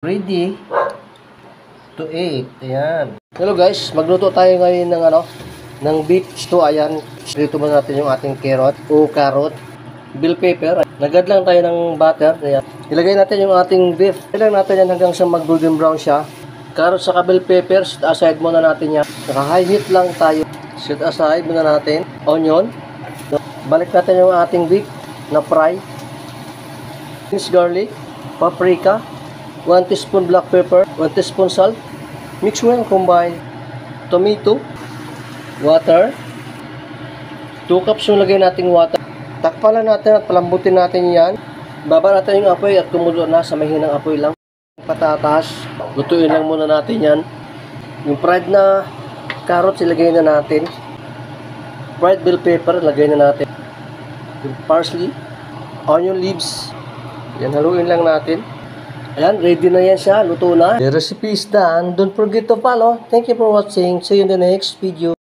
Ready to eat. Ayan. Hello guys, magluto tayo ngayon ng beef stew. Ayan. Dito muna natin yung ating carrot, bell pepper. Nagad lang tayo ng butter. Ayan. Ilagay natin yung ating beef. Ilagay natin yan hanggang sa mag golden brown siya. Carrot sa bell pepper, set aside muna natin yan. Naka-high heat lang tayo. Set aside muna natin. Onion. Balik natin yung ating beef na fry. Minced garlic, paprika, 1 teaspoon black pepper, 1 teaspoon salt. Mix mo yan, combine. Tomato, water. 2 cups yung lagay nating water. Takpalan natin at palambutin natin yan. Baba natin yung apoy at kumulo na sa mahinang apoy lang. Patatas, lutuin lang muna natin yan. Yung fried na carrots, ilagay na natin. Fried bell pepper, ilagay na natin. Yung parsley, onion leaves. Yan, haluin lang natin. Ayan, ready na yan siya. Luto na. The recipe is done. Don't forget to follow. Thank you for watching. See you in the next video.